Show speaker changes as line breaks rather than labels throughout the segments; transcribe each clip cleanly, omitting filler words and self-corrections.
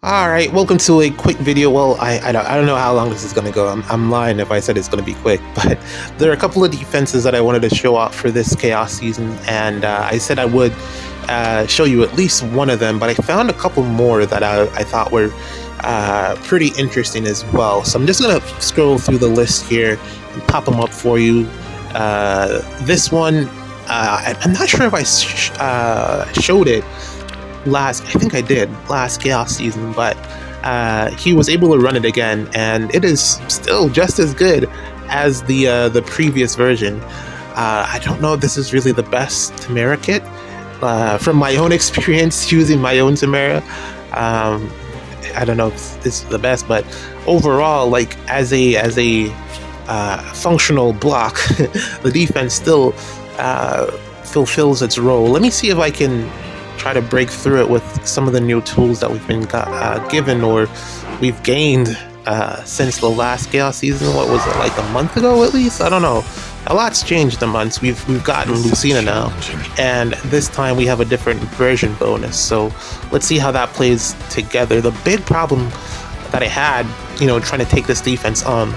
Alright, welcome to a quick video. Well, I don't know how long this is going to go. I'm lying if I said it's going to be quick, but there are a couple of defenses that I wanted to show off for this Chaos season, and I said I would show you at least one of them, but I found a couple more that I thought were pretty interesting as well. So I'm just going to scroll through the list here and pop them up for you. This one, I'm not sure if I showed it I think I did last Chaos season, but he was able to run it again, and it is still just as good as the previous version. I don't know if this is really the best Tamara kit from my own experience using my own Tamara. I don't know if this is the best, but overall, like as a functional block, the defense still fulfills its role. Let me see if I can try to break through it with some of the new tools that we've been given or we've gained since the last Chaos season. What was it, like a month ago at least? I don't know. A lot's changed in months. We've gotten Lucina now, and this time we have a different version bonus. So let's see how that plays together. The big problem that I had, trying to take this defense on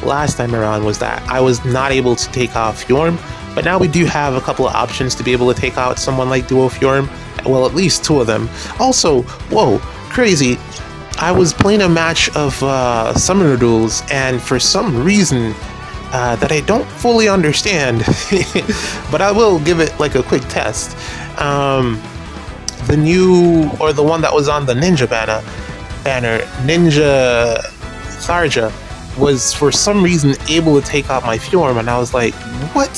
last time around was that I was not able to take off Fjorm, but now we do have a couple of options to be able to take out someone like Duo Fjorm. Well, at least two of them. Also, whoa, crazy. I was playing a match of Summoner Duels, and for some reason that I don't fully understand, but I will give it like a quick test. The new, or the one that was on the Ninja banner, Ninja Tharja, was for some reason able to take out my Fjorm, and I was like, what?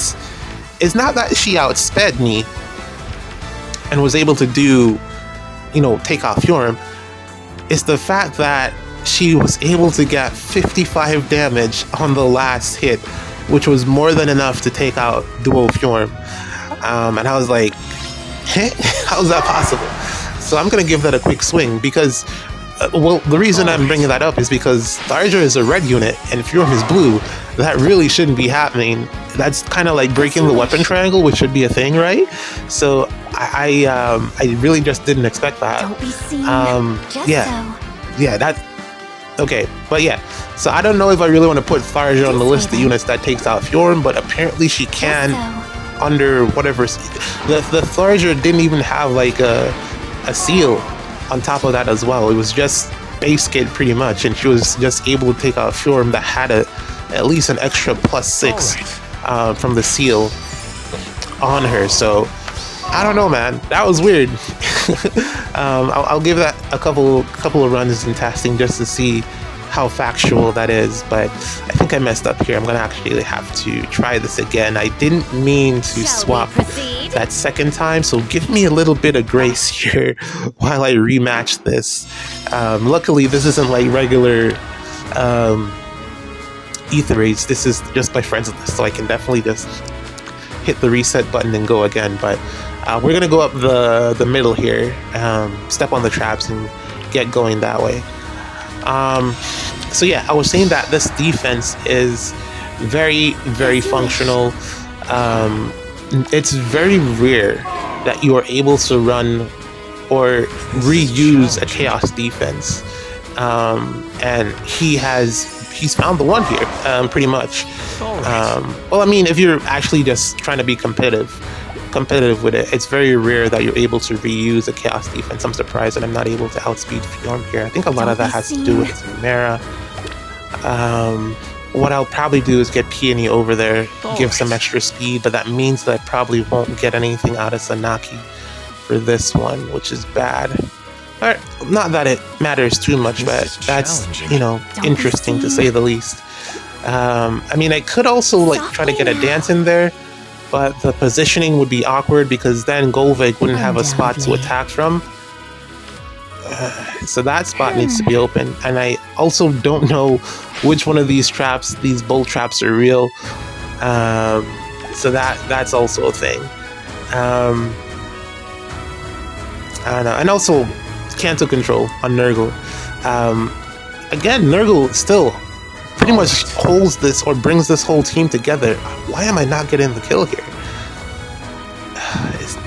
It's not that she outsped me and was able to do, take off Fjorm. It's the fact that she was able to get 55 damage on the last hit, which was more than enough to take out Duo Fjorm. And I was like, how is that possible? So I'm going to give that a quick swing because, the reason I'm bringing that up is because Tharja is a red unit and Fjorm is blue. That really shouldn't be happening. That's kind of like breaking the weapon triangle, which should be a thing, right? So I really just didn't expect that.
Don't be seen.
Okay, but yeah. So I don't know if I really want to put Tharja on the list of units that takes out Fjorm, but apparently she can under whatever. The Tharja didn't even have like a seal on top of that as well. It was just base kit pretty much, and she was just able to take out Fjorm that had at least an extra +6 from the seal on her. So I don't know, man, that was weird. I'll give that a couple of runs in testing just to see how factual that is, but I think I messed up here. I'm gonna actually have to try this again. I didn't mean to swap that second time, so give me a little bit of grace here while I rematch this. Luckily, this isn't like regular Ether raids. This is just my friends list, so I can definitely just hit the reset button and go again. But we're gonna go up the middle here, step on the traps and get going that way. So yeah, I was saying that this defense is very, very functional. It's very rare that you are able to run or reuse a Chaos defense, and he's found the one here, pretty much. Well, I mean, if you're actually just trying to be competitive with it, it's very rare that you're able to reuse a Chaos defense. I'm surprised that I'm not able to outspeed Fjorm here. I think a lot of that has to do with Tamara. What I'll probably do is get Peony over there, give some extra speed, but that means that I probably won't get anything out of Sanaki for this one, which is bad. Alright, not that it matters too much, but that's, interesting to say the least. I mean, I could also try to get a dance in there, but the positioning would be awkward because then Golvig wouldn't have a spot to attack from. So that spot needs to be open, and I also don't know which one of these bolt traps are real. So that's also a thing. I don't know. And also Canto control on Nurgle. Again, Nurgle still pretty much holds this or brings this whole team together. Why am I not getting the kill here?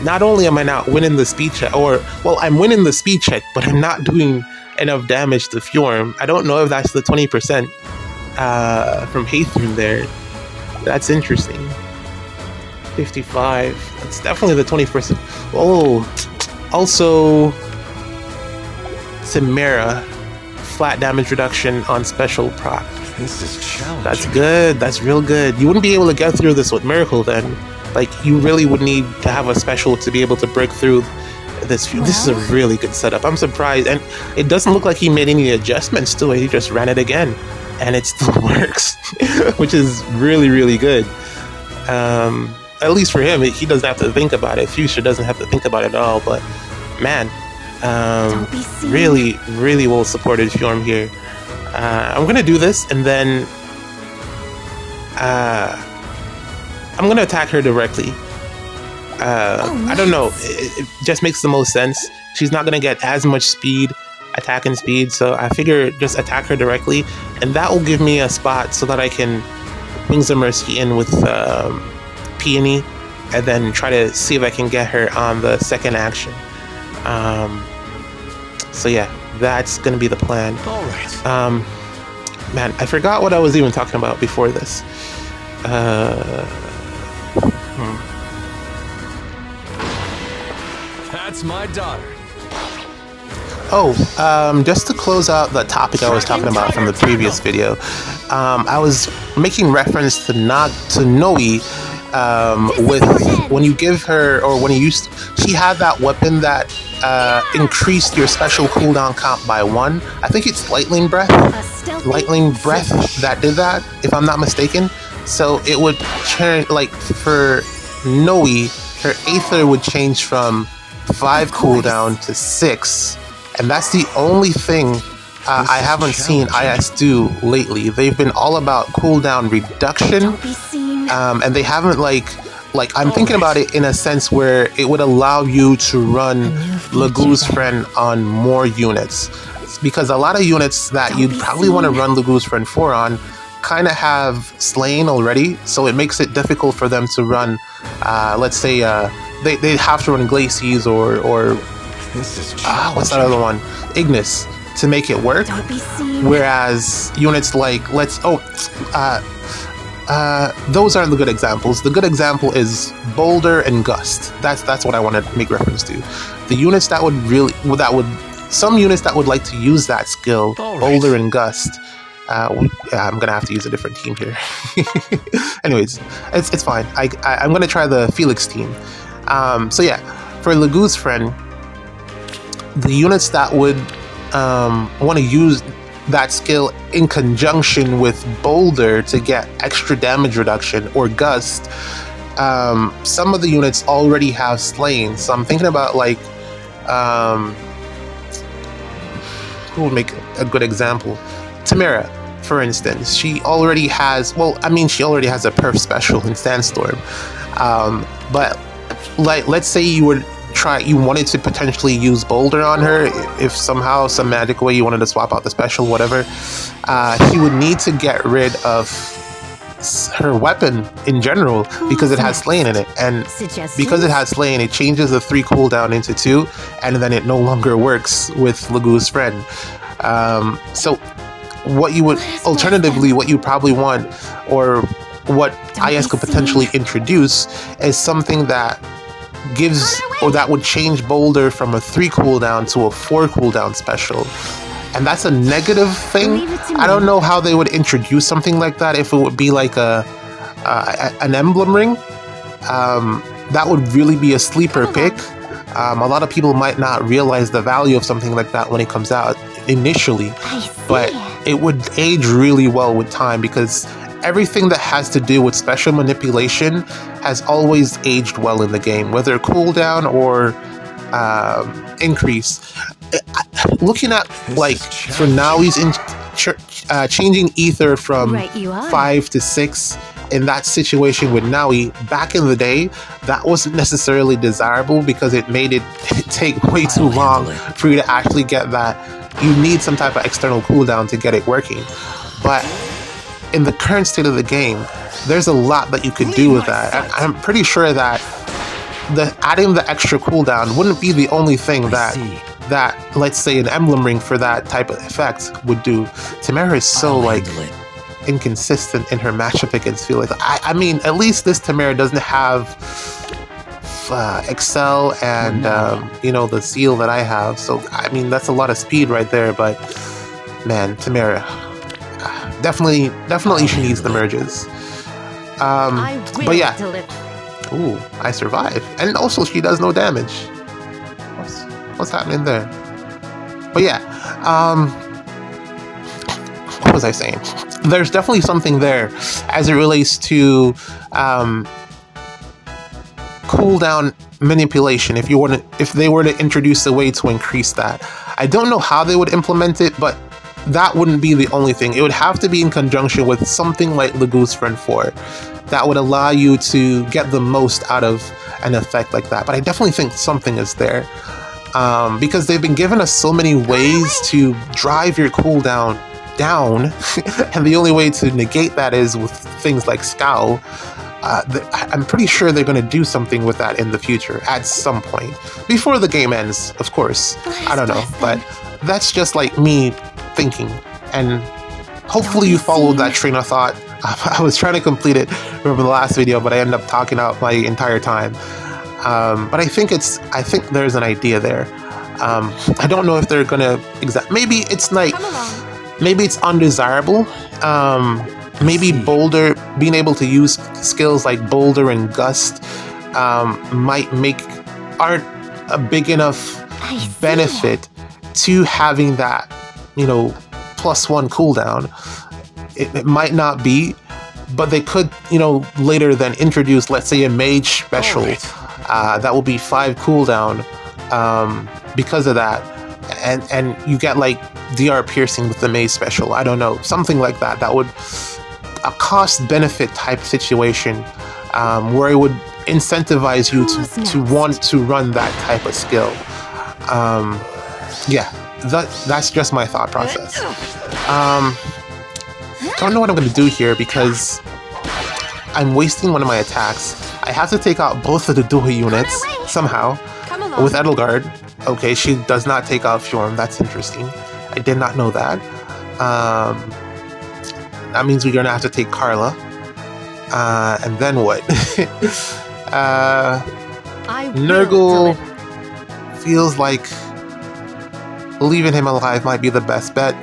Not only am I not winning the speed check, I'm winning the speed check, but I'm not doing enough damage to Fjorm. I don't know if that's the 20% from Ather there. That's interesting. 55. That's definitely the 20%. Oh, also Chimera, flat damage reduction on special proc.
This is challenging.
That's good. That's real good. You wouldn't be able to get through this with Miracle then. Like, you really would need to have a special to be able to break through this. This is a really good setup. I'm surprised. And it doesn't look like he made any adjustments to it. He just ran it again. And it still works, which is really, really good. At least for him, he doesn't have to think about it. Fuchsia doesn't have to think about it at all. But, man, really, really well supported Fjorm here. I'm going to do this, and then I'm going to attack her directly. I don't know. It just makes the most sense. She's not going to get as much speed, attacking speed, so I figure just attack her directly, and that will give me a spot so that I can Wings of Mercy in with Peony, and then try to see if I can get her on the second action. So yeah, that's gonna be the plan.
All right.
Man, I forgot what I was even talking about before this.
That's my daughter.
Oh, just to close out the topic I was talking about from the previous video, I was making reference to Noe, with when you give her, or when you used, she had that weapon that increased your special cooldown count by 1. I think it's Lightning Breath that did that, if I'm not mistaken. So it would turn, like, for Noe, her Ather would change from 5 cooldown to 6. And that's the only thing I haven't seen IS do lately. They've been all about cooldown reduction, and they haven't like I'm thinking about it in a sense where it would allow you to run Lagoo's Friend on more units, because a lot of units that you'd probably want to run Lagoo's Friend 4 on kind of have Slain already, so it makes it difficult for them to run. Let's say they have to run Glacies or what's that other one? Ignis, to make it work. Whereas units like those aren't the good examples. The good example is Boulder and Gust. That's what I want to make reference to. The units that would some units that would like to use that skill, Boulder and Gust. I'm gonna have to use a different team here. Anyways, it's fine. I'm gonna try the Felix team. So yeah, for Lagoo's Friend, the units that would want to use that skill in conjunction with Boulder to get extra damage reduction, or Gust, some of the units already have Slain. So I'm thinking about, like, who would make a good example? Chimera, for instance. She already has, she already has a perf special in Sandstorm. But like, let's say you wanted to potentially use Boulder on her, if somehow, some magic way you wanted to swap out the special, whatever, she would need to get rid of her weapon in general, because it has Slain in it, and because it has Slain, it changes the 3 cooldown into 2, and then it no longer works with Lagoo's Friend. So what you would, alternatively, what you probably want, or what IS could potentially introduce, is something that gives, or that would change Boulder from a 3 cooldown to a 4 cooldown special. And that's a negative thing. I don't know how they would introduce something like that, if it would be like an emblem ring. That would really be a sleeper pick. A lot of people might not realize the value of something like that when it comes out initially, but it would age really well with time, because everything that has to do with special manipulation has always aged well in the game, whether cooldown or increase. Looking at, like, for now, he's changing Ather from 5 to 6. In that situation with Naui, back in the day, that wasn't necessarily desirable, because it made it take way too long for you to actually get that. You need some type of external cooldown to get it working. But in the current state of the game, there's a lot that you could do with that. I'm pretty sure that adding the extra cooldown wouldn't be the only thing that that, let's say, an emblem ring for that type of effect would do. Tamara is so like inconsistent in her matchup against Felix. I mean, at least this Tamara doesn't have Excel and the seal that I have. So I mean, that's a lot of speed right there. But man, Tamara, definitely she needs the merges. But yeah, ooh, I survive, and also she does no damage. What's happening there? But yeah, what was I saying? There's definitely something there as it relates to cooldown manipulation. If they were to introduce a way to increase that, I don't know how they would implement it, but that wouldn't be the only thing. It would have to be in conjunction with something like Legoose Friend 4 that would allow you to get the most out of an effect like that. But I definitely think something is there. Because they've been given us so many ways to drive your cooldown down, and the only way to negate that is with things like Scowl. I'm pretty sure they're going to do something with that in the future at some point. Before the game ends, of course. I don't know, but that's just like me thinking, and hopefully you followed that train of thought. I was trying to complete it from the last video, but I ended up talking out my entire time. But I think there's an idea there. I don't know if they're gonna maybe it's like, maybe it's undesirable. Maybe Boulder, being able to use skills like Boulder and Gust aren't a big enough benefit to having that, +1 cooldown. It might not be, but they could, later then introduce, let's say, a Mage special. That will be 5 cooldown because of that, and you get like DR piercing with the Mage special. I don't know, something like that. That would a cost benefit type situation where it would incentivize you to want to run that type of skill. Yeah, that's just my thought process. Don't know what I'm gonna do here because I'm wasting one of my attacks. I have to take out both of the dual units somehow with Edelgard. Okay, she does not take out Fjorm. That's interesting. I did not know that. That means we're gonna have to take Carla. And then what? Nurgle feels like leaving him alive might be the best bet.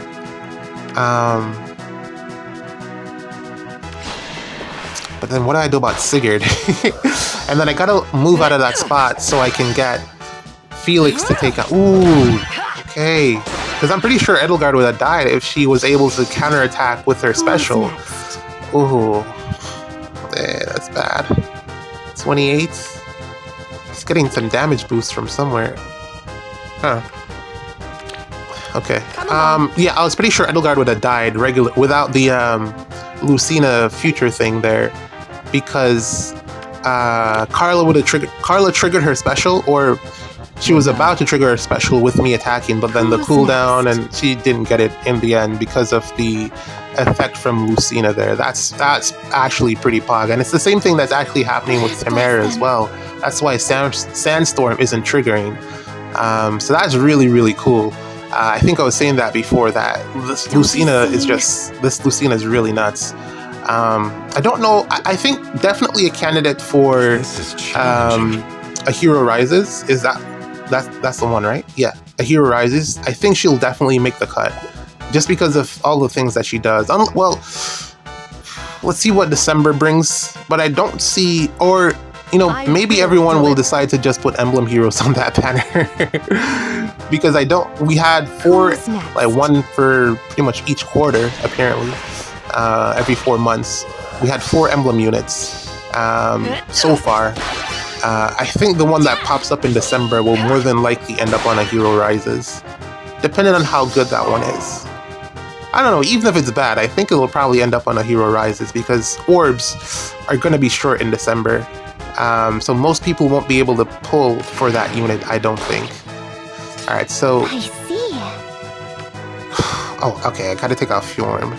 But then what do I do about Sigurd? And then I gotta move out of that spot so I can get Felix to take out. Ooh, okay. Because I'm pretty sure Edelgard would have died if she was able to counterattack with her special. Ooh. Yeah, that's bad. 28. It's getting some damage boost from somewhere. Huh. Okay. Yeah, I was pretty sure Edelgard would have died without the Lucina future thing there, because Carla triggered her special, or she was about to trigger her special with me attacking, but then the cooldown, and she didn't get it in the end because of the effect from Lucina there. That's actually pretty pog, and it's the same thing that's actually happening with Tamara as well. That's why Sandstorm isn't triggering. So that's really, really cool. I think I was saying that before, that this Lucina is really nuts. I don't know. I think definitely a candidate for A Hero Rises. That's the one, right? Yeah, A Hero Rises. I think she'll definitely make the cut, just because of all the things that she does. Well, let's see what December brings. But I don't see, or maybe everyone will decide to just put Emblem Heroes on that banner. Because we had 4, like one for pretty much each quarter, apparently. Every 4 months. We had 4 Emblem units so far. I think the one that pops up in December will more than likely end up on A Hero Rises, depending on how good that one is. I don't know, even if it's bad, I think it will probably end up on A Hero Rises, because orbs are going to be short in December. So most people won't be able to pull for that unit, I don't think. Alright, so...
I see.
Oh, okay, I gotta take out Fjorm.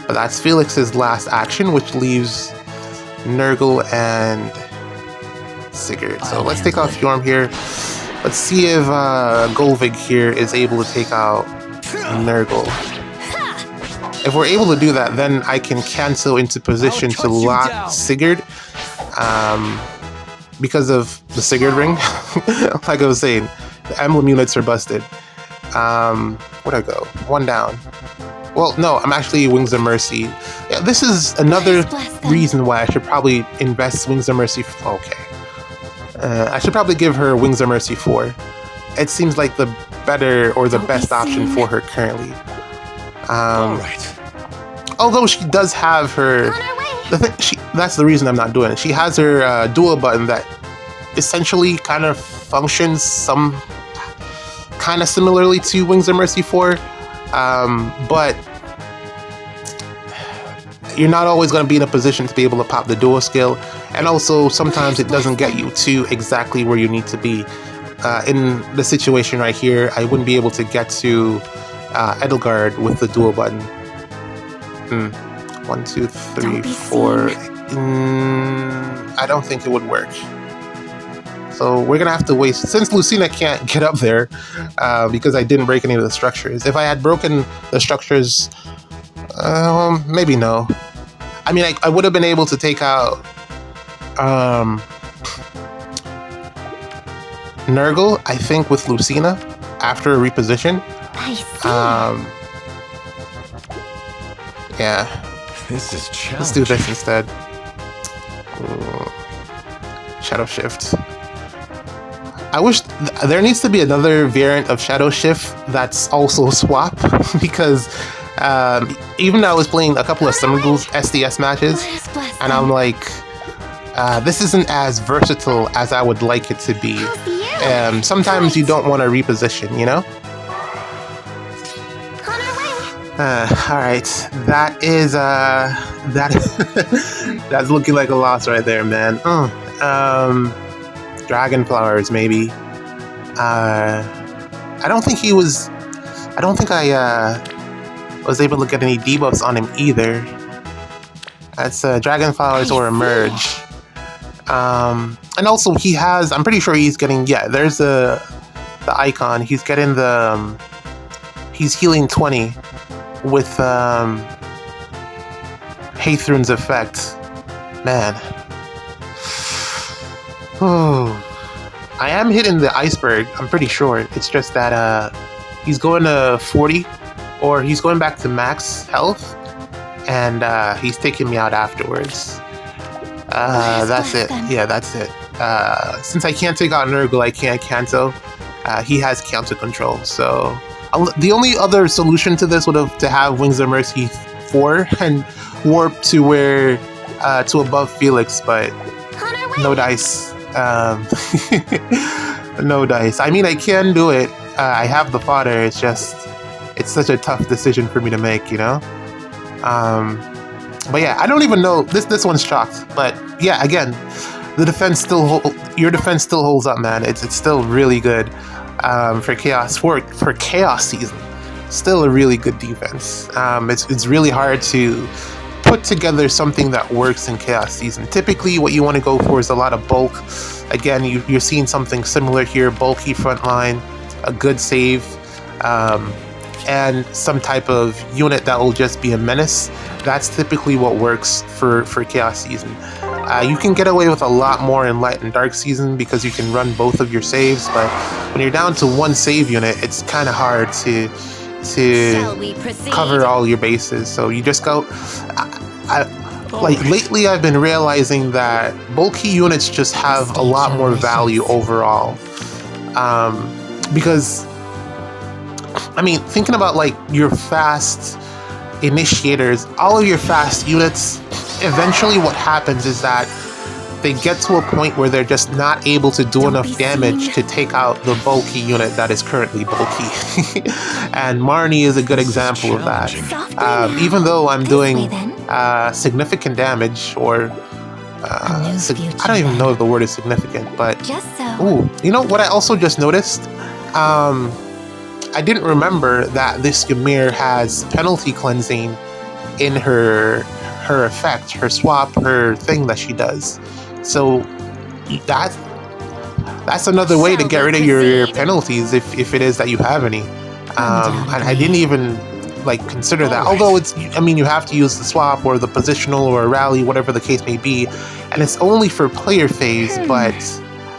But that's Felix's last action, which leaves Nurgle and Sigurd. So let's take out Fjorm here. Let's see if Golvig here is able to take out Nurgle. If we're able to do that, then I can cancel into position to lock Sigurd. Because of the Sigurd ring, like I was saying, the emblem units are busted. Where'd I go? One down. Well, no, I'm actually Wings of Mercy. Yeah, this is another reason why I should probably invest Wings of Mercy. Okay. I should probably give her Wings of Mercy 4. It seems like the better or the best option for her currently. Although she does have her... that's the reason I'm not doing it. She has her dual button that essentially kind of functions some kind of similarly to Wings of Mercy 4. But you're not always going to be in a position to be able to pop the dual skill, and also sometimes it doesn't get you to exactly where you need to be. In the situation right here, I wouldn't be able to get to Edelgard with the dual button. 1, 2, 3, 4. I don't think it would work. So we're gonna have to wait, since Lucina can't get up there because I didn't break any of the structures. If I had broken the structures, maybe no. I mean, I would have been able to take out Nurgle, I think, with Lucina after a reposition.
I see.
Yeah.
This is challenging.
Let's do this instead. Shadow Shift. I wish there needs to be another variant of Shadow Shift that's also swap, because even though I was playing a couple of Summerghoul's SDS matches, and I'm like, this isn't as versatile as I would like it to be. Sometimes you don't want to reposition, you know? Alright, that is, that's looking like a loss right there, man. Dragon Flowers, maybe. I don't think I was able to get any debuffs on him either. That's Dragon Flowers or Emerge. And also he has, I'm pretty sure he's getting, yeah, there's the icon. He's getting the, he's healing 20 with Hathrune's effect. Man. Oh, I am hitting the iceberg, I'm pretty sure. It's just that he's going to 40, or he's going back to max health, and he's taking me out afterwards. That's it. Yeah, that's it. Since I can't take out Nurgle, I can't cancel. He has counter control, so the only other solution to this would have to have Wings of Mercy 4 and warp to where to above Felix, but no dice. No dice. I mean, I can do it. I have the fodder. It's just, it's such a tough decision for me to make, you know. But yeah, I don't even know. This one's chalked. But yeah, again, the defense still your defense still holds up, man. It's still really good for chaos for chaos season. Still a really good defense. It's really hard to put together something that works in chaos season. Typically, what you want to go for is a lot of bulk. Again, you're seeing something similar here: bulky front line, a good save, and some type of unit that will just be a menace. That's typically what works for chaos season. You can get away with a lot more in light and dark season because you can run both of your saves, but when you're down to one save unit, it's kind of hard to cover all your bases. So you just go. Lately, I've been realizing that bulky units just have a lot more value overall, because I mean, thinking about like your fast initiators, all of your fast units, eventually what happens is that they get to a point where they're just not able to do enough damage to take out the bulky unit that is currently bulky. And Marnie is a good example of that. Even though I'm doing significant damage, or I don't even know if the word is significant, but ooh, you know what I also just noticed? I didn't remember that this Ymir has penalty cleansing in her effect, her swap, her thing that she does. So that that's another way to
Shall
get
we
rid of your
proceed?
penalties if it is that you have any. And I didn't even like consider that.
Alright.
Although it's, I mean, you have to use the swap or the positional or a rally, whatever the case may be, and it's only for player phase. But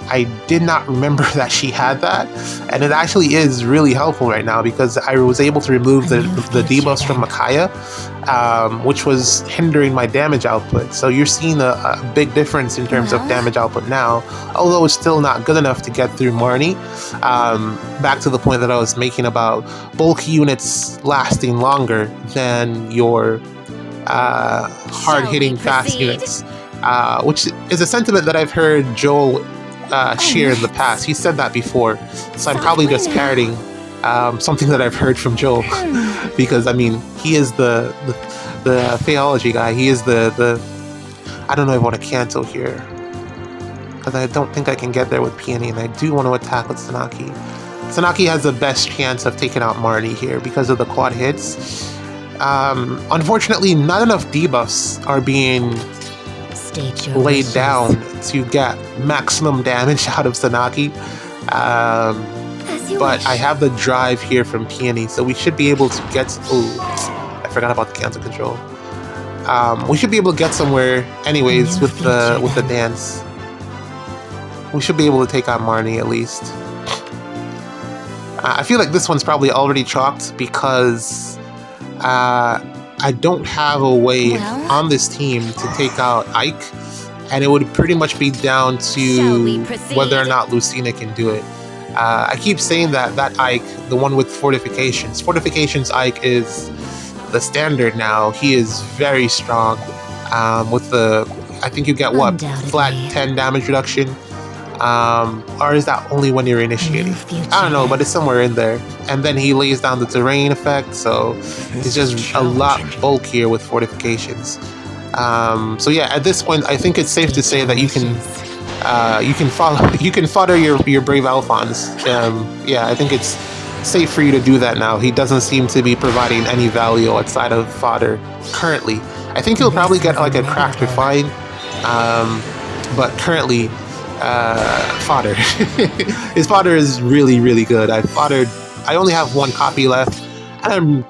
I did not remember that she had that, and it actually is really helpful right now because I was able to remove the debuffs from Micaiah, which was hindering my damage output. So you're seeing a big difference in terms of damage output now, although it's still not good enough to get through Marnie. Back to the point that I was making about bulky units lasting longer than your hard-hitting fast units, which is a sentiment that I've heard Joel share in the past. He said that before, so I'm probably just parroting something that I've heard from Joel because I mean he is the theology guy. He is the I don't know if I want to cancel here because I don't think I can get there with Peony, and I do want to attack with Sanaki. Sanaki has the best chance of taking out Marnie here because of the quad hits. Unfortunately, not enough debuffs are being laid down to get maximum damage out of Sanaki. But I have the drive here from Peony, so we should be able to get... Oh, I forgot about the cancel control. We should be able to get somewhere anyways with the dance. We should be able to take out Marnie at least. I feel like this one's probably already chalked because I don't have a way on this team to take out Ike, and it would pretty much be down to whether or not Lucina can do it. I keep saying that Ike, the one with Fortifications Ike is the standard now. He is very strong with the, I think you get what, flat 10 damage reduction? Or is that only when you're initiating? I don't know, but it's somewhere in there. And then he lays down the terrain effect, so it's just a lot bulkier with fortifications. So yeah, at this point, I think it's safe to say that you can fodder your brave Alphonse. Yeah, I think it's safe for you to do that now. He doesn't seem to be providing any value outside of fodder currently. I think he'll probably get like a craft refine, but currently. Fodder. His fodder is really, really good. I only have one copy left, and I'm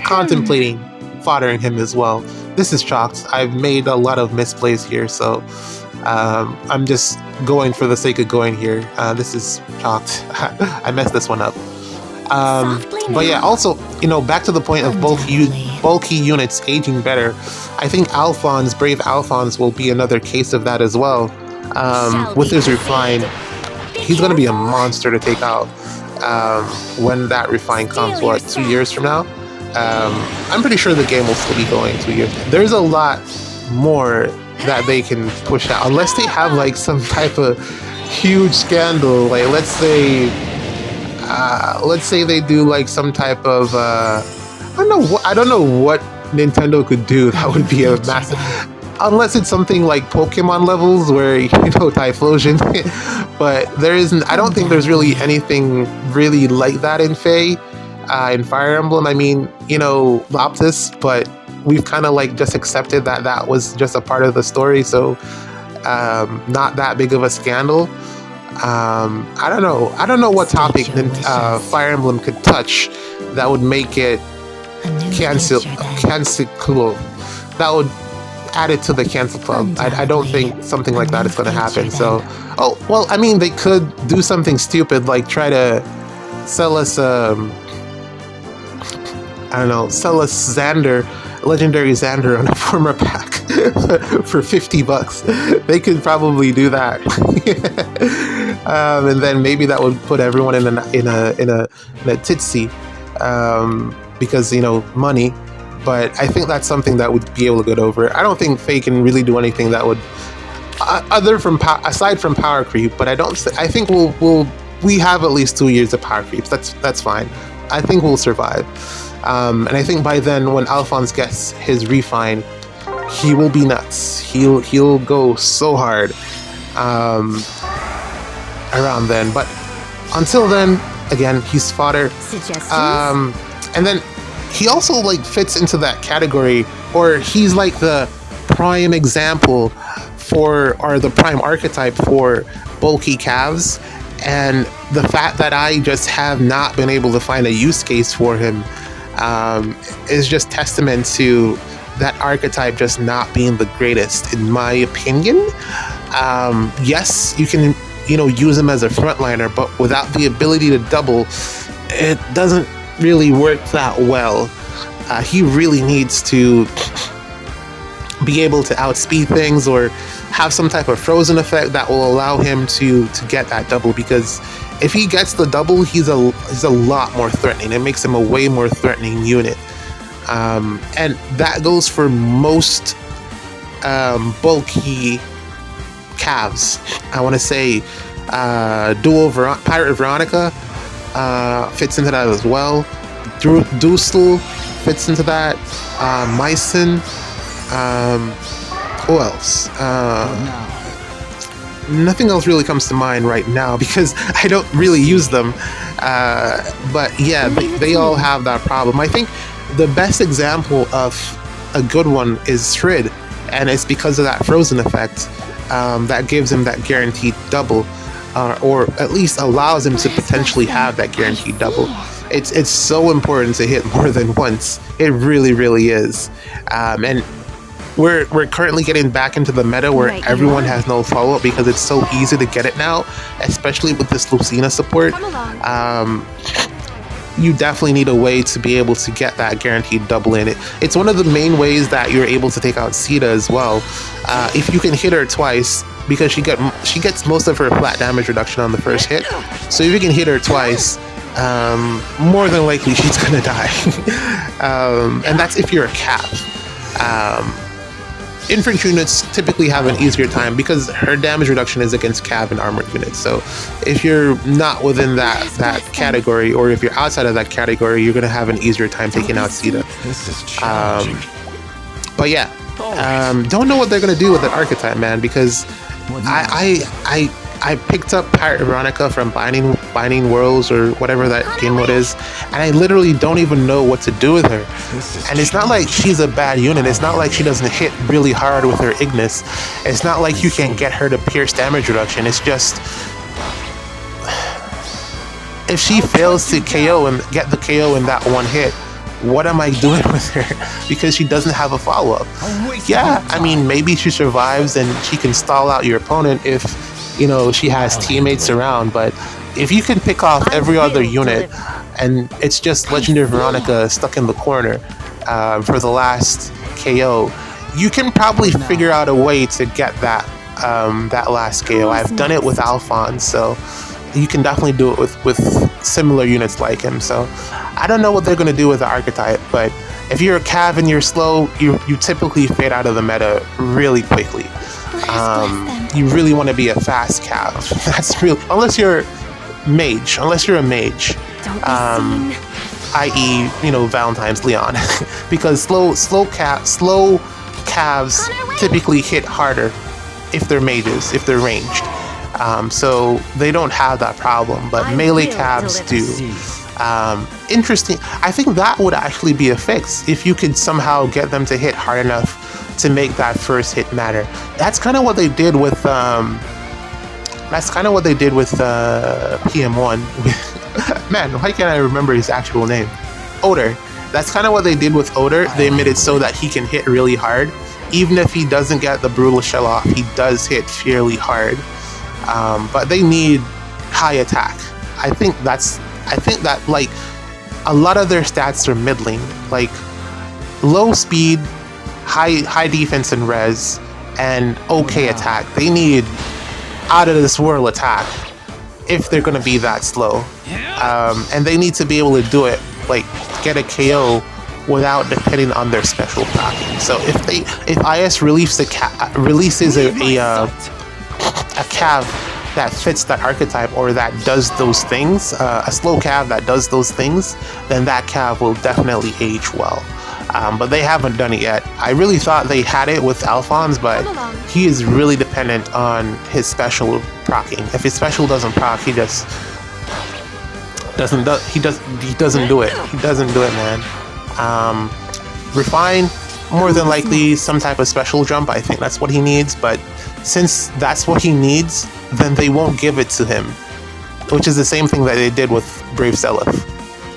contemplating foddering him as well. This is chalked. I've made a lot of misplays here, so I'm just going for the sake of going here. This is chalked. I messed this one up. But yeah, also, back to the point of bulky units aging better, I think Brave Alphonse will be another case of that as well. With his refine, he's going to be a monster to take out when that refine comes, 2 years from now? I'm pretty sure the game will still be going 2 years. There's a lot more that they can push out, unless they have like some type of huge scandal. Like let's say they do like some type of I don't know what Nintendo could do that would be a massive. Unless it's something like Pokemon levels where, Typhlosion. But I don't think there's really anything really like that in Fae, in Fire Emblem. I mean, Loptis, but we've kind of like just accepted that was just a part of the story. So, not that big of a scandal. I don't know what topic Fire Emblem could touch that would make it cancelable. That would add it to the cancel club. I don't think something like that is going to happen. So, I mean, they could do something stupid like try to sell us, sell us legendary Xander on a former pack for $50. They could probably do that, and then maybe that would put everyone in a titsy, because money. But I think that's something that would be able to get over. I don't think Faye can really do anything that would, aside from power creep. But I think we have at least 2 years of power creeps. That's fine. I think we'll survive. And I think by then, when Alphonse gets his refine, he will be nuts. He'll go so hard around then. But until then, again, he's fodder. And then. He also like fits into that category, or he's like the prime example or the prime archetype for bulky calves. And the fact that I just have not been able to find a use case for him is just testament to that archetype just not being the greatest, in my opinion. Yes, you can, use him as a frontliner, but without the ability to double, it doesn't really work that well. He really needs to be able to outspeed things or have some type of frozen effect that will allow him to get that double, because if he gets the double, he's a lot more threatening. It makes him a way more threatening unit. And that goes for most bulky calves. I want to say Pirate Veronica fits into that as well. Doostal fits into that. Mycin. Who else? Nothing else really comes to mind right now because I don't really use them. But yeah, they all have that problem. I think the best example of a good one is Shrid, and it's because of that frozen effect that gives him that guaranteed double, or at least allows him to potentially have that guaranteed double. It's so important to hit more than once. It really, really is. And we're currently getting back into the meta where everyone has no follow-up because it's so easy to get it now, especially with this Lucina support. You definitely need a way to be able to get that guaranteed double in it. It's one of the main ways that you're able to take out Sita as well. If you can hit her twice, because she gets most of her flat damage reduction on the first hit. So if you can hit her twice, more than likely she's gonna die. And that's if you're a Cav. Infantry units typically have an easier time because her damage reduction is against Cav and armored units. So if you're not within that category, or if you're outside of that category, you're going to have an easier time taking out Sita.
This is challenging.
But yeah, don't know what they're going to do with that archetype, man, because I picked up Pirate Veronica from Binding Worlds or whatever that game mode is, and I literally don't even know what to do with her. And it's not like she's a bad unit. It's not like she doesn't hit really hard with her Ignis. It's not like you can get her to pierce damage reduction. It's just, if she fails to KO and get the KO in that one hit, what am I doing with her? Because she doesn't have a follow-up. Yeah, I mean, maybe she survives and she can stall out your opponent if she has teammates around, but if you can pick off every other unit and it's just Legendary Veronica stuck in the corner for the last KO, you can probably figure out a way to get that last KO. I've done it with Alphonse, so you can definitely do it with similar units like him. So I don't know what they're going to do with the archetype, but if you're a Cav and you're slow, you typically fade out of the meta really quickly. You really want to be a fast Cav. That's real, unless you're a mage, i.e. Valentine's Leon, because slow Cavs typically hit harder if they're mages, if they're ranged. So they don't have that problem, but melee Cavs do. Interesting. I think that would actually be a fix if you could somehow get them to hit hard enough to make that first hit matter. That's kind of what they did with PM1. Man, why can't I remember his actual name? Oder. That's kind of what they did with Oder. They made it so that he can hit really hard. Even if he doesn't get the brutal shell off, he does hit fairly hard. But they need high attack. I think that like a lot of their stats are middling, like low speed, high defense and res, and okay attack. They need out of this world attack if they're gonna be that slow, and they need to be able to do it, like get a KO without depending on their special proccing. So if IS releases a Cav that fits that archetype or that does those things, a slow Cav that does those things, then that Cav will definitely age well. But they haven't done it yet. I really thought they had it with Alphonse, but he is really dependent on his special proccing. If his special doesn't proc, he just doesn't do it. He doesn't do it, man. Refine, more than likely some type of special jump. I think that's what he needs, but since that's what he needs, then they won't give it to him. which is the same thing that they did with Brave Seliph.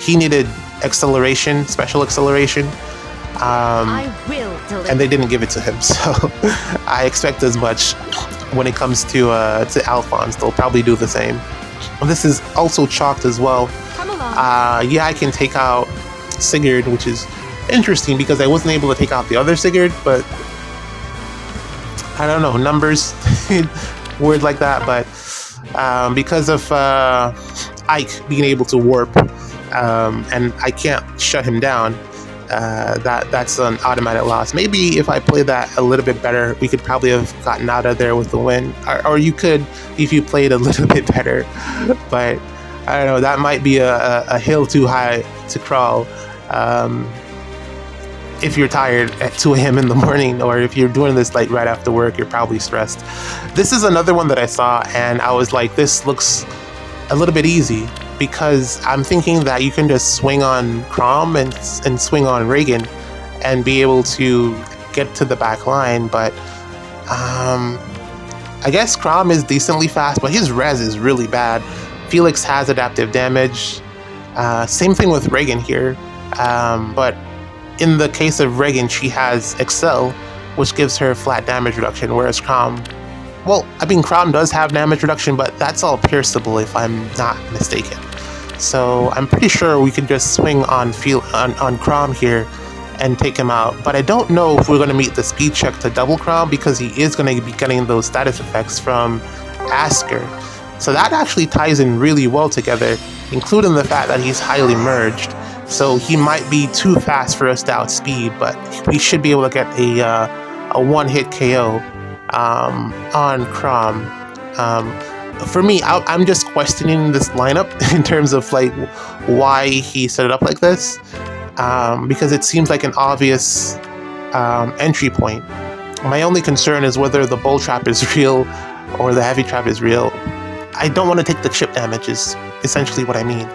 He needed acceleration, special acceleration, and they didn't give it to him. So I expect as much when it comes to Alphonse. They'll probably do the same. This is also chalked as well. Yeah, I can take out Sigurd, which is interesting because I wasn't able to take out the other Sigurd, but I don't know, numbers, word like that. But because of Ike being able to warp, and I can't shut him down, that's an automatic loss. Maybe if I played that a little bit better, we could probably have gotten out of there with the win. Or you could if you played a little bit better. But I don't know, that might be a hill too high to crawl. If you're tired at 2 a.m. in the morning, or if you're doing this like right after work, you're probably stressed. This is another one that I saw and I was like, this looks a little bit easy, because I'm thinking that you can just swing on Chrom and swing on Reagan and be able to get to the back line. But I guess Chrom is decently fast, but his res is really bad. Felix has adaptive damage. Same thing with Reagan here. But in the case of Reagan, she has Excel, which gives her flat damage reduction, whereas Chrom, well, I mean, Chrom does have damage reduction, but that's all pierceable if I'm not mistaken. So I'm pretty sure we could just swing on Chrom here and take him out. But I don't know if we're going to meet the speed check to double Chrom, because he is going to be getting those status effects from Asker. So that actually ties in really well together, including the fact that he's highly merged. So he might be too fast for us to outspeed, but we should be able to get a one-hit KO on Chrom. For me, I'm just questioning this lineup in terms of like why he set it up like this, because it seems like an obvious entry point. My only concern is whether the bull trap is real or the heavy trap is real. I don't want to take the chip damage is essentially what I mean.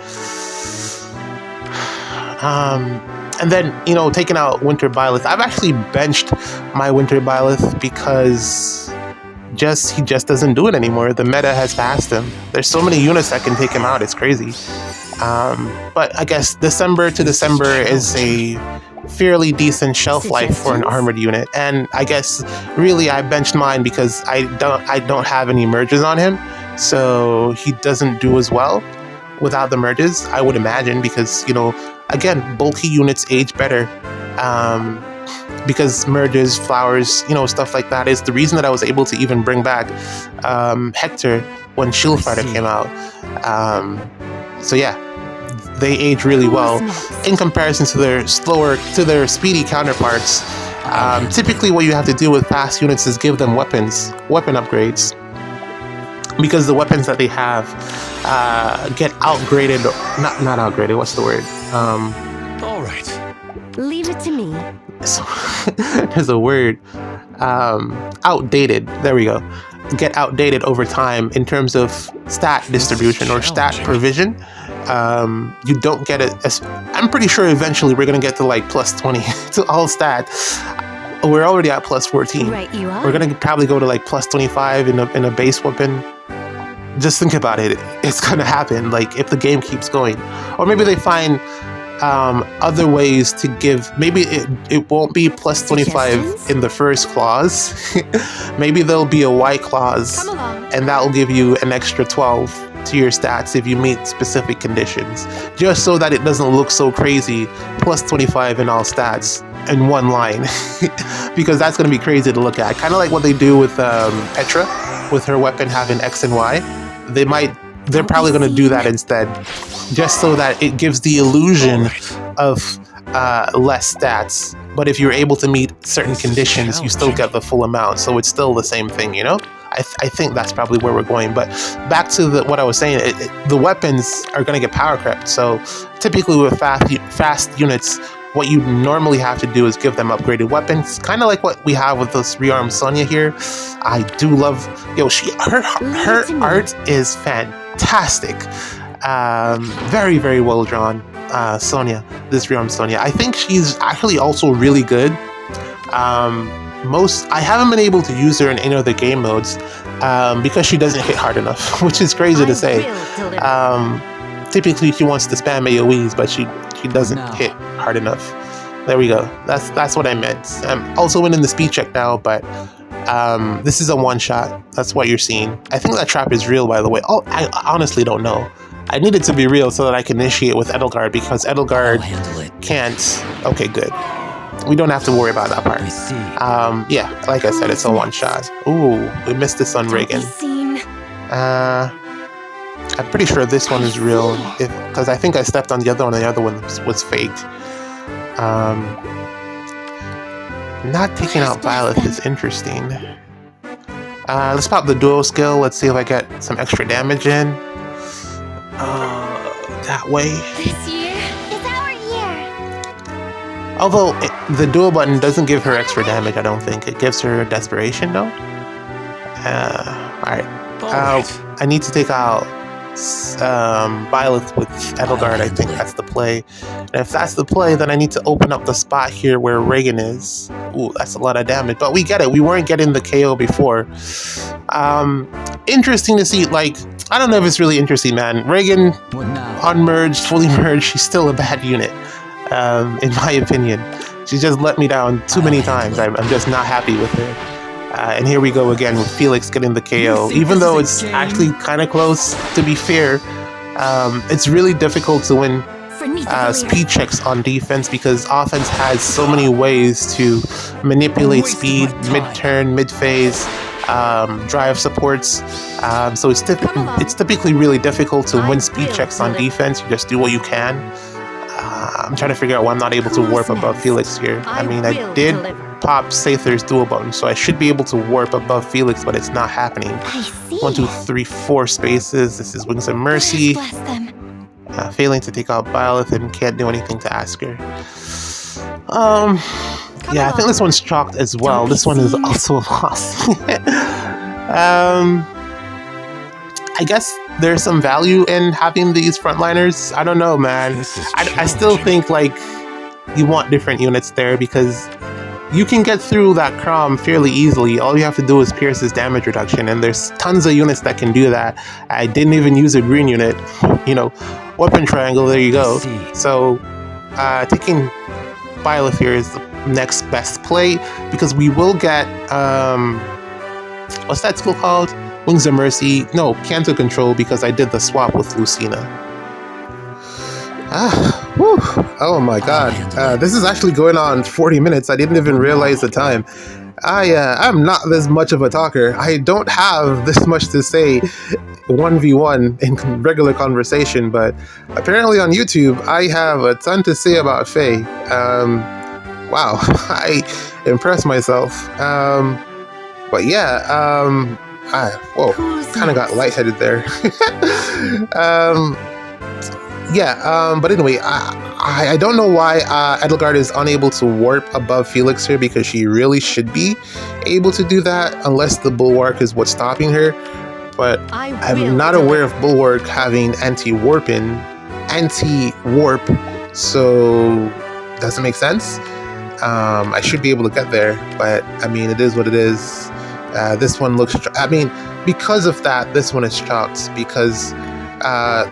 And then, you know, taking out Winter Byleth. I've actually benched my Winter Byleth because he just doesn't do it anymore. The meta has passed him. There's so many units that can take him out, it's crazy. But I guess December to December is a fairly decent shelf life for an armored unit. And I guess really I benched mine because I don't have any merges on him. So he doesn't do as well without the merges, I would imagine, because, you know, again, bulky units age better, because merges, flowers, you know, stuff like that is the reason that I was able to even bring back Hector when Shield Fighter came out. So yeah, they age really well in comparison to their speedy counterparts. Typically what you have to do with fast units is give them weapon upgrades, because the weapons that they have get outgraded, not outgraded, what's the word?
All right.
Leave it to me.
So, there's a word. Outdated. There we go. Get outdated over time in terms of stat distribution or stat provision. You don't get it. I'm pretty sure eventually we're gonna get to like plus 20 to all stats. We're already at plus 14.
Right, you are.
We're gonna probably go to like plus 25 in a base weapon. Just think about it. It's gonna happen. Like if the game keeps going, or maybe they find other ways to give. Maybe it won't be plus 25 in the first clause. Maybe there'll be a Y clause, and that will give you an extra 12 to your stats if you meet specific conditions, just so that it doesn't look so crazy. Plus 25 in all stats in one line, because that's going to be crazy to look at. Kind of like what they do with Petra, with her weapon having X and Y. They're probably going to do that instead, just so that it gives the illusion of less stats. But if you're able to meet certain conditions, you still get the full amount. So it's still the same thing, you know? I think that's probably where we're going. But back to what I was saying, the weapons are going to get power crept. So typically with fast units, what you normally have to do is give them upgraded weapons, kind of like what we have with this rearmed Sonya here. I do love, her art is fantastic. Very, very well drawn, Sonya, this rearmed Sonya. I think she's actually also really good. I haven't been able to use her in any other game modes. because she doesn't hit hard enough, which is crazy to say. Typically, she wants to spam AoEs, but she doesn't hit hard enough. There we go. That's what I meant. I'm also winning the speed check now, but this is a one-shot. That's what you're seeing. I think that trap is real, by the way. Oh, I honestly don't know. I need it to be real so that I can initiate with Edelgard, because Edelgard can't... Okay, good. We don't have to worry about that part. Yeah, like I said, it's a one-shot. Ooh, we missed this on Reagan. I'm pretty sure this one is real, because I think I stepped on the other one and the other one was faked. Not taking out Byleth is interesting. Let's pop the duo skill. Let's see if I get some extra damage in. That way.
This year is our year.
Although the duo button doesn't give her extra damage, I don't think. It gives her desperation, though. Alright. I need to take out Byleth with Edelgard. I think that's the play. And if that's the play, then I need to open up the spot here where Reagan is. Ooh, that's a lot of damage. But we get it. We weren't getting the KO before. Interesting to see, like, I don't know if it's really interesting, man. Reagan, unmerged, fully merged, she's still a bad unit, in my opinion. She just let me down too many times. I'm just not happy with her. And here we go again with Felix getting the KO. Even though it's actually kind of close, to be fair, it's really difficult to win speed checks on defense, because offense has so many ways to manipulate speed, mid-turn, mid-phase, drive supports. So it's typically really difficult to win speed checks on defense. You just do what you can. I'm trying to figure out why I'm not able to warp above Felix here. I mean, I did pop Sather's dual button, so I should be able to warp above Felix, but it's not happening. 1, 2, 3, 4 spaces. This is Wings of Mercy. Failing to take out Byleth and can't do anything to ask her. Yeah, I think this one's chalked as well. This one is also a loss. I guess there's some value in having these frontliners. I don't know, man. I still think, like, you want different units there, because you can get through that Crom fairly easily. All you have to do is pierce his damage reduction, and there's tons of units that can do that. I didn't even use a green unit. You know, weapon triangle, there you go. So, taking Byleth here is the next best play, because we will get, what's that skill called? Wings of Mercy. No, Canto Control, because I did the swap with Lucina. Whew. Oh my god. This is actually going on 40 minutes. I didn't even realize the time. I'm not this much of a talker. I don't have this much to say 1v1 in regular conversation, but apparently on YouTube, I have a ton to say about Faye. Wow, I impressed myself. But yeah, whoa, kind of got lightheaded there. But anyway, I don't know why Edelgard is unable to warp above Felix here, because she really should be able to do that, unless the Bulwark is what's stopping her. But I'm not aware of Bulwark having anti-warp, so doesn't make sense. I should be able to get there, but I mean, it is what it is. This one looks, I mean, because of that, this one is chalked, because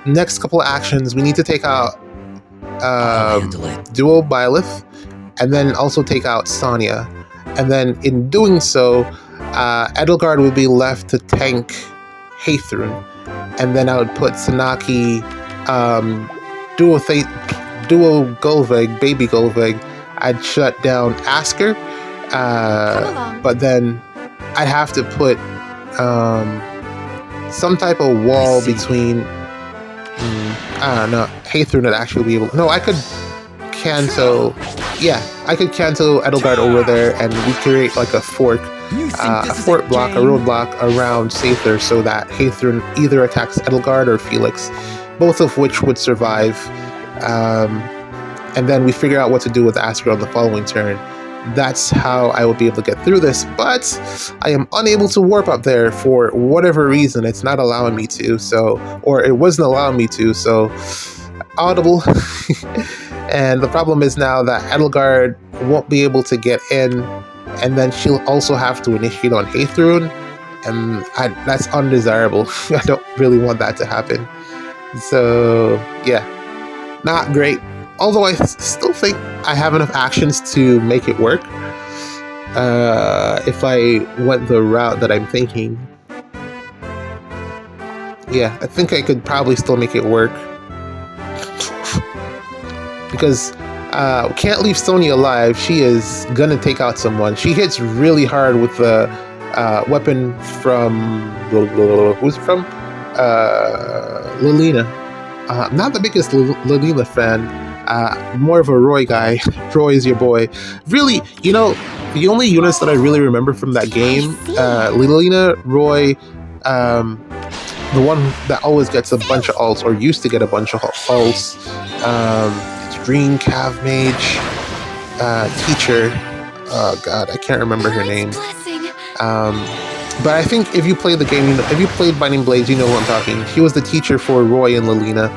next couple of actions, we need to take out duo Byleth, and then also take out Sonya. And then in doing so, Edelgard would be left to tank Ather, and then I would put Sanaki, duo Golveg, baby Golveg. I'd shut down Asker, but then I'd have to put some type of wall between. I don't know. Ather would actually be able. No, I could Canto. Yeah, I could Canto Edelgard over there, and we create like a fort block, a roadblock around Ather, so that Ather either attacks Edelgard or Felix, both of which would survive. And then we figure out what to do with Asker on the following turn. That's how I would be able to get through this, but I am unable to warp up there for whatever reason. It's not allowing me to, or it wasn't allowing me to, so audible. And the problem is now that Edelgard won't be able to get in, and then she'll also have to initiate on Ather, and that's undesirable. I don't really want that to happen. So yeah, not great. Although I still think I have enough actions to make it work. If I went the route that I'm thinking. Yeah, I think I could probably still make it work. Because can't leave Sony alive. She is gonna take out someone. She hits really hard with the weapon from... Who's it from? Lilina. I'm not the biggest Lilina fan. More of a Roy guy. Roy is your boy. Really, you know, the only units that I really remember from that game, Lilina, Roy, the one that always gets a bunch of ults, or used to get a bunch of ults, it's Green Cav Mage, teacher. Oh god, I can't remember her name. But I think if you play the game, if you played Binding Blades, you know who I'm talking. She was the teacher for Roy and Lilina.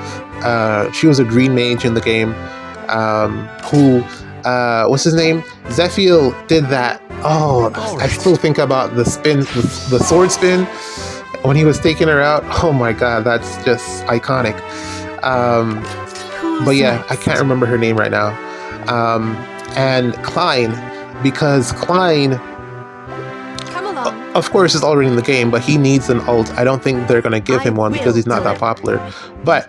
She was a green mage in the game. Who, what's his name? Zephiel did that. Oh, I still think about the spin, the sword spin when he was taking her out. Oh my god, that's just iconic. But yeah, I can't remember her name right now. And Klein, because Klein, of course, is already in the game, but he needs an ult. I don't think they're going to give him one because he's not that popular. But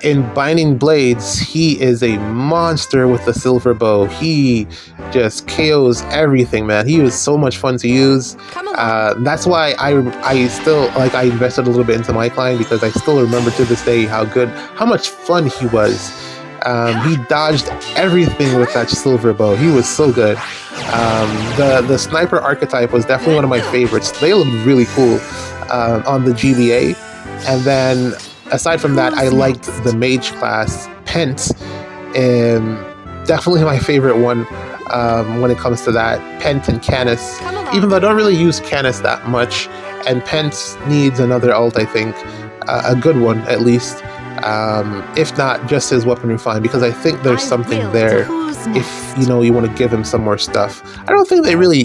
in Binding Blades, he is a monster with the silver bow. He just KOs everything, man. He was so much fun to use. That's why I still, like, I invested a little bit into my Klein, because I still remember to this day how much fun he was. He dodged everything with that silver bow. He was so good. The sniper archetype was definitely one of my favorites. They looked really cool on the GBA. And then aside from that, I liked the mage class, Pent. Definitely my favorite one when it comes to that. Pent and Canis. Even though I don't really use Canis that much, and Pent needs another ult, I think. A good one, at least. If not, just his weapon refine, because I think there's something there if, you know, you want to give him some more stuff. I don't think they really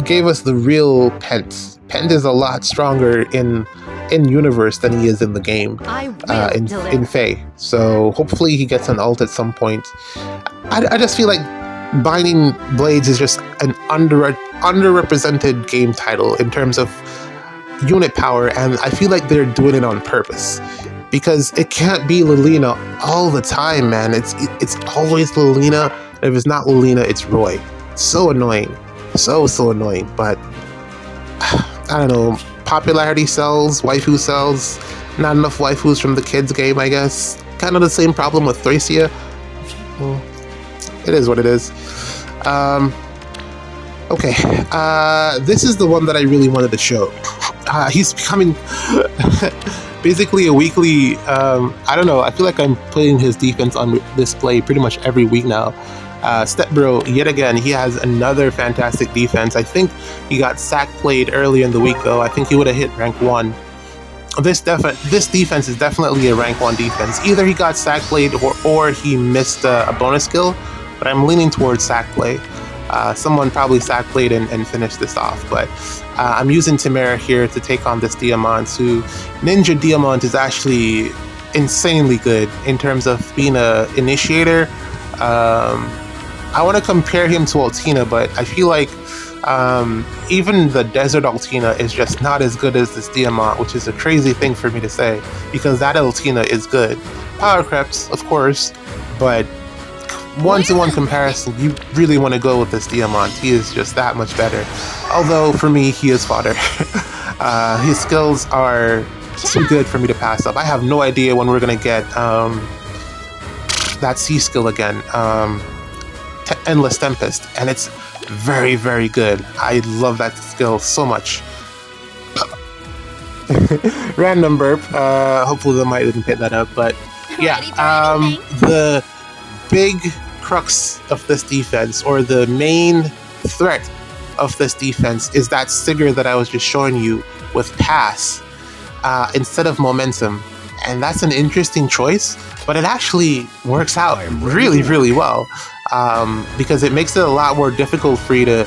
gave us the real Pent. Pent is a lot stronger in universe than he is in the game, in Fae. So hopefully he gets an ult at some point. I just feel like Binding Blades is just an underrepresented game title in terms of unit power, and I feel like they're doing it on purpose, because it can't be Lilina all the time, man. It's always Lilina. If it's not Lilina, it's Roy. So annoying, so annoying. But I don't know, popularity sells, waifu sells. Not enough waifus from the kids game, I guess. Kind of the same problem with Thracia. Well, it is what it is. Okay, this is the one that I really wanted to show. He's becoming basically a weekly, I don't know, I feel like I'm putting his defense on display pretty much every week now. Stepbro, yet again, he has another fantastic defense. I think he got sack played early in the week, though. I think he would have hit rank 1. This defense is definitely a rank 1 defense. Either he got sack played or he missed a bonus skill, but I'm leaning towards sack play. Someone probably sack played and finished this off, but I'm using Tamara here to take on this Diamant, who Ninja Diamant is actually insanely good in terms of being a initiator. I want to compare him to Altina, but I feel like even the Desert Altina is just not as good as this Diamant, which is a crazy thing for me to say, because that Altina is good. Power creeps, of course, but one-to-one comparison, you really want to go with this Diamant. He is just that much better. Although, for me, he is fodder. His skills are too good for me to pass up. I have no idea when we're going to get that C skill again. Endless Tempest. And it's very, very good. I love that skill so much. Random burp. Hopefully the mic didn't pick that up. But yeah, the big crux of this defense, or the main threat of this defense, is that Sigurd that I was just showing you with pass instead of momentum. And that's an interesting choice, but it actually works out really, really well, because it makes it a lot more difficult for you to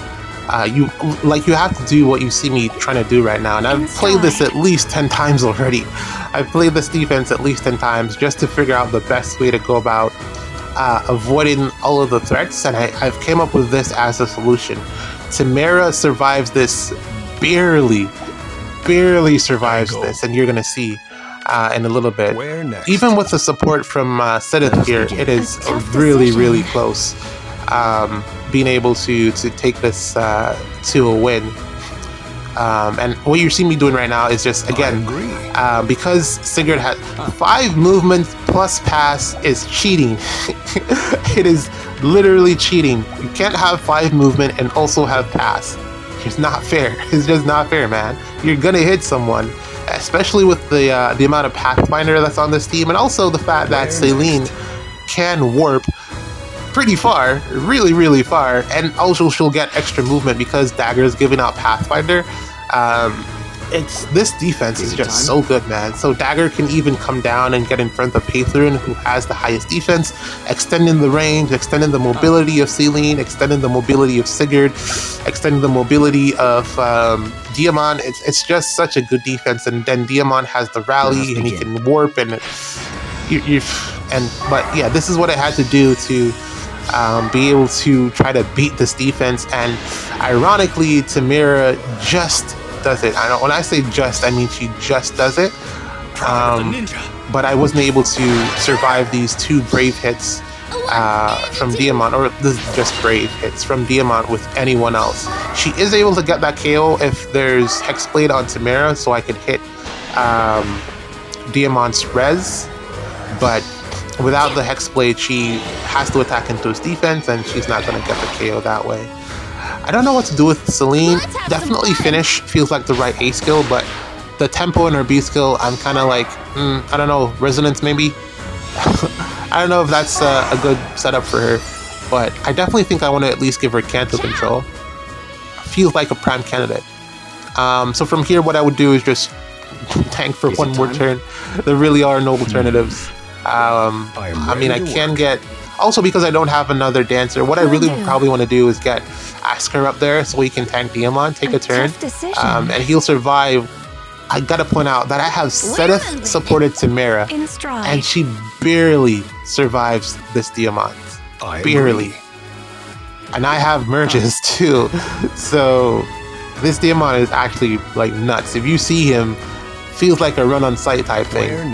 you have to do what you see me trying to do right now, and I've played this at least 10 times already. I've played this defense at least 10 times just to figure out the best way to go about avoiding all of the threats, and I've came up with this as a solution. Tamara survives this barely survives this, and you're gonna see in a little bit.
Where next?
Even with the support from Sedith here, it is really close. Being able to take this to a win. And what you're seeing me doing right now is just, again, because Sigurd has 5 movements plus pass is cheating. It is literally cheating. You can't have 5 movement and also have pass. It's not fair. It's just not fair, man. You're gonna hit someone, especially with the amount of Pathfinder that's on this team, and also the fact that Celine can warp pretty far, really far, and also she'll get extra movement because Dagger is giving out Pathfinder. This defense is just so good, man. So Dagger can even come down and get in front of Ather, who has the highest defense, extending the range, extending the mobility of Celine, extending the mobility of Sigurd, extending the mobility of Diamond. It's just such a good defense, and then Diamond has the rally, and he can warp, and but yeah, this is what I had to do to be able to try to beat this defense. And ironically, Tamara just does it. When I say just, I mean she just does it. But I wasn't able to survive these 2 brave hits from Diamond, or this is just brave hits from Diamond with anyone else. She is able to get that KO if there's Hexblade on Tamara, so I could hit Diamond's res, but without the Hexblade, she has to attack into his defense, and she's not going to get the KO that way. I don't know what to do with Celine. Definitely finish feels like the right A skill, but the tempo in her B skill, I'm kind of like, I don't know, resonance maybe? I don't know if that's a good setup for her, but I definitely think I want to at least give her Canto control. Feels like a prime candidate. So from here, what I would do is just tank for one more turn. There really are no alternatives. I mean, I can get... Also, because I don't have another dancer, what I really probably want to do is get Asker up there so he can tank Diamond, take a turn, and he'll survive. I gotta point out that I have Sedith supported Tamara, and she barely survives this Diamond. Barely. And I have merges too, so this Diamond is actually like nuts. If you see him, feels like a run on sight type thing.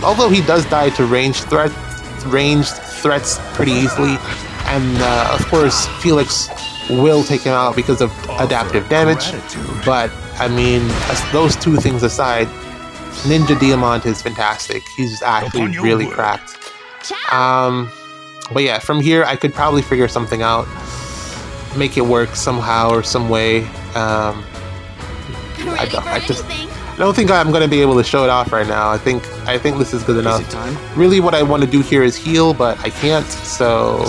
Although he does die to ranged threats pretty easily, and of course Felix will take him out because of adaptive damage, but I mean, those 2 things aside, Ninja Diamond is fantastic. He's actually really cracked. But yeah, from here I could probably figure something out, make it work somehow or some way. I don't think I'm going to be able to show it off right now. I think this is good enough. Really, what I want to do here is heal, but I can't, so...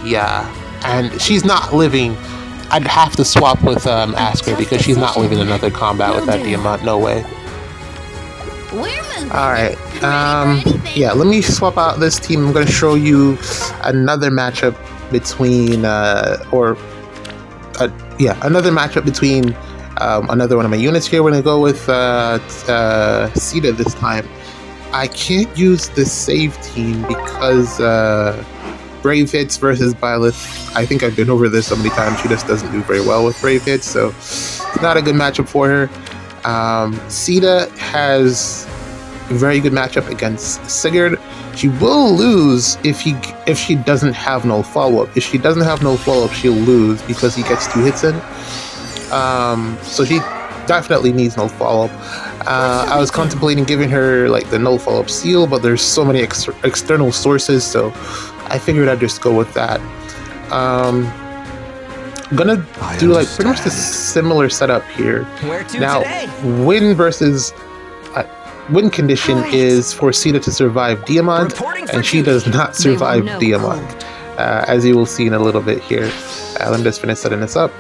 Yeah. And she's not living... I'd have to swap with Asker, because she's not living another combat with that Diamond. No way. Alright. Yeah, let me swap out this team. I'm going to show you another matchup between... another matchup between... another one of my units here. We're going to go with Sita this time. I can't use this save team because Brave Hits versus Byleth. I think I've been over this so many times. She just doesn't do very well with Brave Hits, so it's not a good matchup for her. Sita has a very good matchup against Sigurd. She will lose if she doesn't have no follow-up. If she doesn't have no follow-up, she'll lose because he gets 2 hits in. So she definitely needs no follow-up. I was contemplating giving her like the no follow-up seal, but there's so many external sources, so I figured I'd just go with that. I'm gonna do like pretty much the similar setup here. Now, win versus win condition is for Sita to survive Diamond, and she does not survive Diamond, as you will see in a little bit here. Let me just finish setting this up.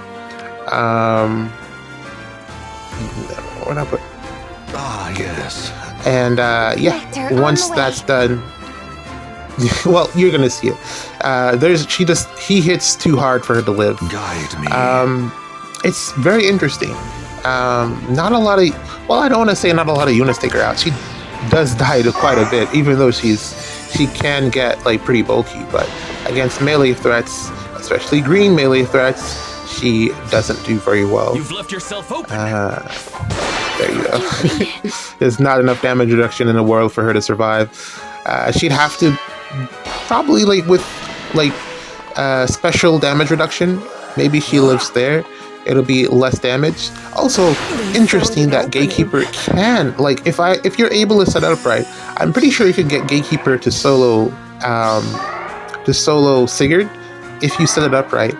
What I put?
Yes.
And yeah, once that's done, Well, you're gonna see it. He hits too hard for her to live.
Guide me.
It's very interesting. Not a lot of, well, I don't want to say not a lot of units take her out. She does die to quite a bit, even though she can get like pretty bulky. But against melee threats, especially green melee threats, she doesn't do very well.
You've left yourself open.
There you go. There's not enough damage reduction in the world for her to survive. She'd have to probably with special damage reduction. Maybe she lives there. It'll be less damage. Also, interesting that Gatekeeper can if you're able to set it up right. I'm pretty sure you could get Gatekeeper to solo Sigurd if you set it up right.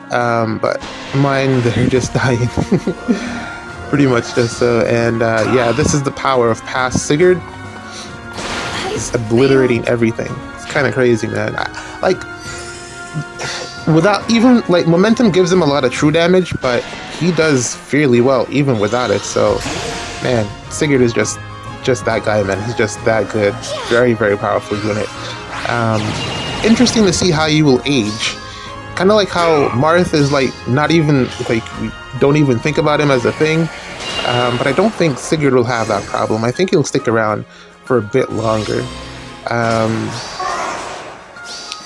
But mine, they're just dying. Pretty much just so. And yeah, this is the power of past Sigurd. It's obliterating everything. It's kind of crazy, man. Without even momentum gives him a lot of true damage, but he does fairly well even without it. So, man, Sigurd is just that guy, man. He's just that good. Very, very powerful unit. Interesting to see how you will age. Kind of like how Marth is not even we don't even think about him as a thing. But I don't think Sigurd will have that problem. I think he'll stick around for a bit longer.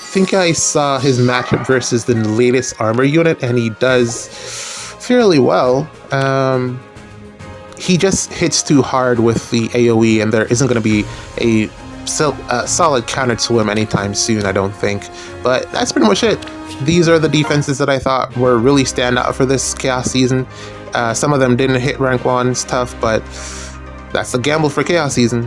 I think I saw his matchup versus the latest armor unit, and he does fairly well. He just hits too hard with the AoE, and there isn't going to be a solid counter to him anytime soon, I don't think. But that's pretty much it. These are the defenses that I thought were really stand out for this Chaos season. Some of them didn't hit rank 1, it's tough, but that's the gamble for Chaos season.